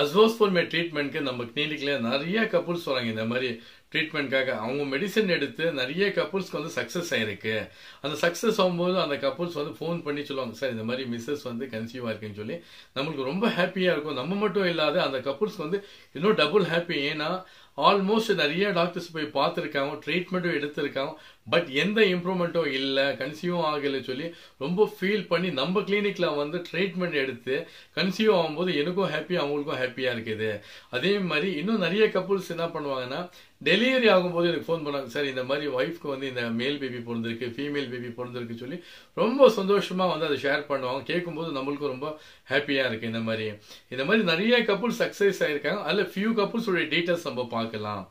அசோஸ்பர்மியா ட்ரீட்மெண்ட்க்கு நம்ம கிளினிக்ல நிறைய கப்புள்ஸ் வராங்க. இந்த மாதிரி ட்ரீட்மெண்ட்காக அவங்க மெடிசன் எடுத்து நிறைய கப்புள்ஸ்க்கு வந்து சக்சஸ் ஆயிருக்கு. அந்த சக்சஸ் ஆகும்போது அந்த கப்புள்ஸ் வந்து ஃபோன் பண்ணி சொல்லுவாங்க, சார் இந்த மாதிரி மிஸ்ஸஸ் வந்து கன்சீவ் ஆயிருக்குன்னு சொல்லி நம்மளுக்கு ரொம்ப ஹாப்பியா இருக்கும். நம்ம மட்டும் இல்லாத அந்த கப்புள்ஸ்க்கு வந்து இன்னும் டபுள் ஹாப்பி. ஏன்னா ஆல்மோஸ்ட் நிறைய டாக்டர்ஸ் போய் பார்த்துருக்காங்க, ட்ரீட்மெண்ட்டும் எடுத்திருக்காங்க, பட் எந்த இம்ப்ரூவ்மெண்ட்டும் இல்லை, கன்சீவும் ஆகலை சொல்லி ரொம்ப ஃபீல் பண்ணி நம்ம கிளினிக்ல வந்து ட்ரீட்மெண்ட் எடுத்து கன்சீவ் ஆகும்போது எனக்கும் ஹாப்பி, அவங்களுக்கும் ஹாப்பியா இருக்குது. அதே மாதிரி இன்னும் நிறைய கப்புள்ஸ் என்ன பண்ணுவாங்கன்னா டெலிவரி ஆகும்போது எனக்கு ஃபோன் பண்ணாங்க, சார் இந்த மாதிரி ஒய்ஃப்க்கு வந்து இந்த மேல் பேபி பிறந்திருக்கு, ஃபீமேல் பேபி பிறந்திருக்கு சொல்லி ரொம்ப சந்தோஷமா வந்து அதை ஷேர் பண்ணுவாங்க. கேட்கும்போது நம்மளுக்கும் ரொம்ப ஹாப்பியா இருக்கு. இந்த மாதிரி நிறைய கப்புள்ஸ் சக்சஸ் ஆயிருக்காங்க. அதுல ஃபியூ கப்புள்ஸ் உடைய டீடைல்ஸ் நம்ம பார்க்கலாம்.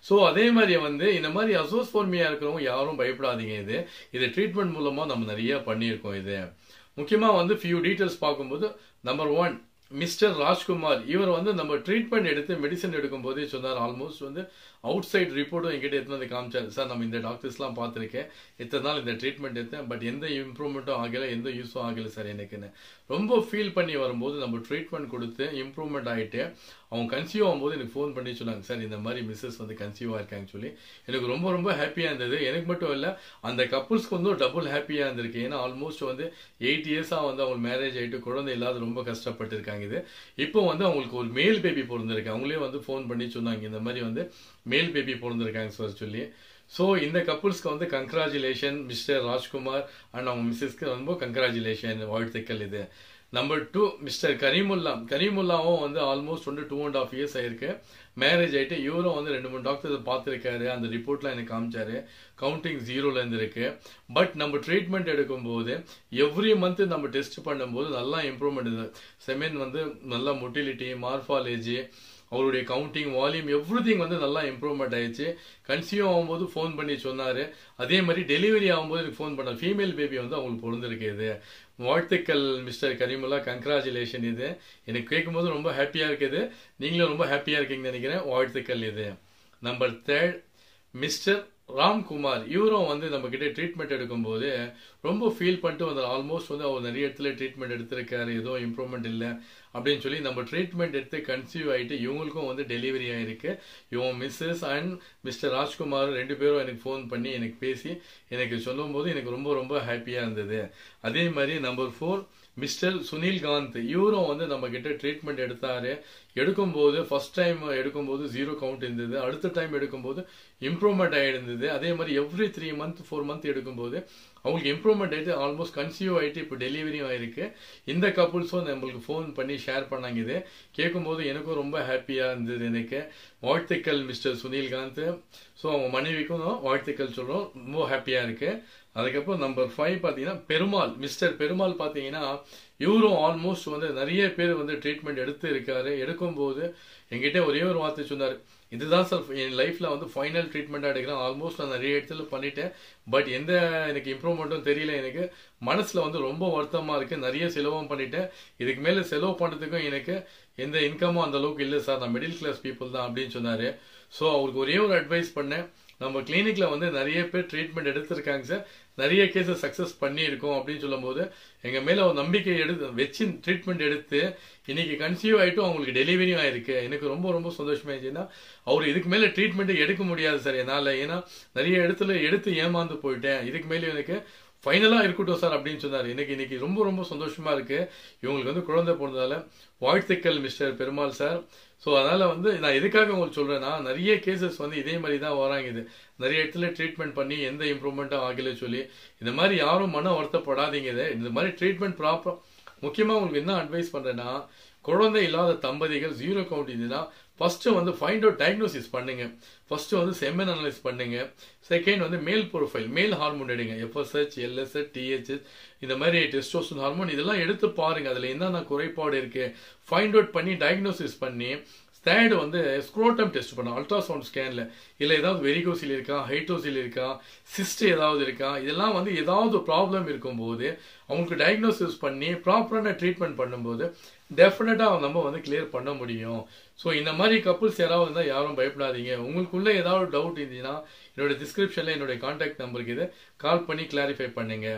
ஸோ அதே மாதிரி வந்து இந்த மாதிரி அசோஸ்பர்மியா இருக்கிறவங்க யாரும் பயப்படாதீங்க. இது ட்ரீட்மெண்ட் மூலமா நம்ம நிறைய பண்ணியிருக்கோம். இது முக்கியமா வந்து ஃபியூ டீடைல்ஸ் பார்க்கும்போது, நம்பர் 1 மிஸ்டர் ராஜ்குமார். இவர் வந்து நம்ம ட்ரீட்மெண்ட் எடுத்து மெடிசன் எடுக்கும் போதே சொன்னார், ஆல்மோஸ்ட் வந்து அவுட் சைட் ரிப்போர்ட்டும் என்கிட்ட எடுத்து வந்து காமிச்சார். சார் நம்ம இந்த டாக்டர்ஸ்லாம் பார்த்துருக்கேன், இத்தனை நாள் இந்த ட்ரீட்மெண்ட் எடுத்தேன், பட் எந்த இம்ப்ரூவ்மெண்ட்டும் ஆகலை, எந்த யூஸும் ஆகலை சார் எனக்குன்னு ரொம்ப ஃபீல் பண்ணி வரும்போது நம்ம ட்ரீட்மெண்ட் கொடுத்து இம்ப்ரூவ்மெண்ட் ஆகிட்டு அவங்க கன்சீவ் ஆகும்போது எனக்கு ஃபோன் பண்ணி சொன்னாங்க, சார் இந்த மாதிரி மிஸ்ஸஸ் வந்து கன்சீவ் ஆயிருக்காங்க சொல்லி எனக்கு ரொம்ப ரொம்ப ஹாப்பியாக இருந்தது. எனக்கு மட்டும் இல்லை, அந்த கப்புள்ஸ்க்கு வந்து டபுள் ஹாப்பியாக இருந்திருக்கு. ஏன்னா ஆல்மோஸ்ட் வந்து 8 இயர்ஸாக வந்து அவங்க மேரேஜ் ஆகிட்டு குழந்தை இல்லாத ரொம்ப கஷ்டப்பட்டு இருக்காங்க. இப்போ வந்து அவங்களுக்கு ஒரு மேல் பேபி பிறந்திருக்கு. அவங்களே வந்து ஃபோன் பண்ணி சொன்னாங்க, இந்த மாதிரி வந்து மேல் பேபி பிறந்திருக்காங்க சார் சொல்லி. ஸோ இந்த கப்புள்ஸ்க்கு வந்து கங்க்ராச்சுலேஷன் மிஸ்டர் ராஜ்குமார் அண்ட் அவங்க மிஸ்ஸஸ்க்கு ரொம்ப கங்க்ராச்சுலேஷன், வாழ்த்துக்கள். இது நம்பர் 2 மிஸ்டர் கரீமுல்லாவும் வந்து ஆல்மோஸ்ட் வந்து 2.5 இயர்ஸ் ஆயிருக்கு மேரேஜ் ஆயிட்டு. இவரும் வந்து 2-3 டாக்டர்ஸ் பார்த்துருக்காரு. அந்த ரிப்போர்ட்லாம் எனக்கு காமிச்சாரு, கவுண்டிங் 0ல இருந்து இருக்கு. பட் நம்ம ட்ரீட்மெண்ட் எடுக்கும்போது எவ்ரி மந்த் நம்ம டெஸ்ட் பண்ணும்போது நல்லா இம்ப்ரூவ்மெண்ட் இது. செமென் வந்து நல்லா மொட்டிலிட்டி, மார்பாலஜி, அவருடைய கவுண்டிங், வால்யூம், எவ்ரிதிங் வந்து நல்லா இம்ப்ரூவ்மெண்ட் ஆயிடுச்சு. கன்சீவ் ஆகும்போது ஃபோன் பண்ணி சொன்னாரு. அதே மாதிரி டெலிவரி ஆகும்போது எனக்கு ஃபோன் பண்ணார், ஃபீமேல் பேபி வந்து அவங்களுக்கு பிறந்திருக்கு. இது வாழ்த்துக்கள் மிஸ்டர் கரீமுல்லா, கங்க்ராச்சுலேஷன். இது எனக்கு கேட்கும்போது ரொம்ப ஹாப்பியா இருக்குது. நீங்களும் ரொம்ப ஹாப்பியா இருக்கீங்கன்னு நினைக்கிறேன். வாழ்த்துக்கள். இது நம்பர் 3 மிஸ்டர் ராம்குமார். இவரும் வந்து நம்ம கிட்ட ட்ரீட்மெண்ட் எடுக்கும்போது ரொம்ப ஃபீல் பண்ணிட்டு வந்தார். ஆல்மோஸ்ட் வந்து அவர் நிறைய இடத்துல ட்ரீட்மெண்ட் எடுத்திருக்காரு, எதுவும் இம்ப்ரூவ்மெண்ட் இல்லை அப்படின்னு சொல்லி நம்ம ட்ரீட்மெண்ட் எடுத்து கன்சீவ் ஆகிட்டு இவங்களுக்கும் வந்து டெலிவரி ஆயிருக்கு. இவங்க மிஸ்ஸஸ் அண்ட் மிஸ்டர் ராஜ்குமார் 2 பேரும் எனக்கு ஃபோன் பண்ணி எனக்கு பேசி எனக்கு சொல்லும் போது எனக்கு ரொம்ப ரொம்ப ஹாப்பியா இருந்தது. அதே மாதிரி நம்பர் 4 மிஸ்டர் சுனில்காந்த். இவரும் வந்து நம்ம கிட்ட ட்ரீட்மெண்ட் எடுத்தாரு. எடுக்கும்போது ஃபர்ஸ்ட் டைம் எடுக்கும்போது 0 கவுண்ட் இருந்தது. அடுத்த டைம் எடுக்கும்போது இம்ப்ரூவ்மெண்ட் ஆகிருந்தது. அதே மாதிரி எவ்ரி 3 மந்த் 4 மந்த் எடுக்கும்போது அவங்களுக்கு இம்ப்ரூவ்மெண்ட் ஆயிட்டு ஆல்மோஸ்ட் கன்சீவ் ஆகிட்டு இப்போ டெலிவரியும் ஆயிருக்கு. இந்த கப்புள்ஸும் நம்மளுக்கு ஃபோன் பண்ணி ஷேர் பண்ணாங்க. இது கேட்கும்போது எனக்கும் ரொம்ப ஹாப்பியா இருந்தது. எனக்கு வாழ்த்துக்கள் மிஸ்டர் சுனில்காந்த். ஸோ அவங்க மனைவிக்கும் வாழ்த்துக்கள் சொல்றோம், ரொம்ப ஹாப்பியா இருக்கு. அதுக்கப்புறம் நம்பர் 5 பார்த்தீங்கன்னா பெருமாள். மிஸ்டர் பெருமாள் பார்த்தீங்கன்னா இவரும் ஆல்மோஸ்ட் வந்து நிறைய பேர் வந்து ட்ரீட்மெண்ட் எடுத்து இருக்காரு. எடுக்கும்போது என்கிட்ட ஒரே ஒரு வார்த்தை சொன்னார், இதுதான் சார் என் லைஃப்ல வந்து ஃபைனல் ட்ரீட்மெண்ட்டாக எடுக்கிறேன். ஆல்மோஸ்ட் நான் நிறைய இடத்துல பண்ணிட்டேன், பட் எந்த எனக்கு இம்ப்ரூவ்மெண்ட்டும் தெரியல. எனக்கு மனசுல வந்து ரொம்ப வருத்தமா இருக்கு, நிறைய செலவும் பண்ணிட்டேன், இதுக்கு மேல செலவு பண்ணுறதுக்கும் எனக்கு எந்த இன்கமும் அந்த அளவுக்கு இல்லை சார், நான் மிடில் கிளாஸ் பீப்புள் தான் அப்படின்னு சொன்னாரு. ஸோ அவருக்கு ஒரே ஒரு அட்வைஸ் பண்ணேன், நம்ம கிளினிக்ல வந்து நிறைய பேர் ட்ரீட்மெண்ட் எடுத்திருக்காங்க சார், நிறைய கேஸஸ் சக்சஸ் பண்ணியிருக்கோம் அப்படின்னு சொல்லும் போது எங்க மேல ஒரு நம்பிக்கை வச்சு ட்ரீட்மெண்ட் எடுத்து இன்னைக்கு கன்சீவ் ஆயிட்டும் அவங்களுக்கு டெலிவரியும் ஆயிருக்கு. எனக்கு ரொம்ப ரொம்ப சந்தோஷமாயிருச்சுன்னா அவர் இதுக்கு மேல ட்ரீட்மெண்ட் எடுக்க முடியாது சார் என்னால, ஏன்னா நிறைய இடத்துல எடுத்து ஏமாந்து போயிட்டேன், இதுக்கு மேலே எனக்கு ஃபைனலா இருக்கட்டும் சார் அப்படின்னு சொன்னார். எனக்கு இன்னைக்கு ரொம்ப ரொம்ப சந்தோஷமா இருக்கு. இவங்களுக்கு வந்து குழந்தை போனதால வாழ்த்துக்கள் மிஸ்டர் பெருமாள் சார். ஸோ அதனால வந்து நான் எதுக்காக உங்களுக்கு சொல்றேன்னா, நிறைய கேசஸ் வந்து இதே மாதிரி தான் வராங்க. இது நிறைய இடத்துல ட்ரீட்மெண்ட் பண்ணி எந்த இம்ப்ரூவ்மெண்ட்டும் ஆகலை சொல்லி இந்த மாதிரி யாரும் மன வருத்தப்படாதீங்க. இந்த மாதிரி ட்ரீட்மெண்ட் ப்ராப்பர். முக்கியமா உங்களுக்கு என்ன அட்வைஸ் பண்றேன்னா, குழந்தை இல்லாத தம்பதிகள் 0 கவுண்ட் இருந்ததுன்னா ஃபர்ஸ்ட் வந்து ஃபைண்ட் அவுட் டயக்னோசிஸ் பண்ணுங்க. ஃபர்ஸ்ட் வந்து செமன் அனலைஸ் பண்ணுங்க. செகண்ட் வந்து மேல் ப்ரொஃபைல், மேல் ஹார்மோன் எடுங்க, FSH, LSH, THH, இந்த மாதிரி டெஸ்டோஸ்டரோன் ஹார்மோன் இதெல்லாம் எடுத்து பாருங்க, அதுல என்னென்ன குறைபாடு இருக்கு ஃபைண்ட் அவுட் பண்ணி டயக்னோசிஸ் பண்ணி. தேர்ட் வந்து ஸ்க்ரோட்டம் டெஸ்ட் பண்ணோம் அல்ட்ராசவுண்ட் ஸ்கேன்ல, இல்லை ஏதாவது வெரிகோசில் இருக்கா, ஹைட்ரோசில் இருக்கா, சிஸ்ட் ஏதாவது இருக்கா, இதெல்லாம் வந்து ஏதாவது ப்ராப்ளம் இருக்கும்போது அவங்களுக்கு டயக்னோசிஸ் பண்ணி ப்ராப்பரான ட்ரீட்மெண்ட் பண்ணும்போது டெஃபினட்டா நம்ம வந்து கிளியர் பண்ண முடியும். ஸோ இந்த மாதிரி கப்புள்ஸ் யாராவது இருந்தால் யாரும் பயப்படாதீங்க. உங்களுக்குள்ள ஏதாவது டவுட் இருந்துச்சுன்னா என்னோட டிஸ்கிரிப்ஷன்ல என்னுடைய கான்டாக்ட் நம்பருக்கு இது கால் பண்ணி கிளாரிஃபை பண்ணுங்க.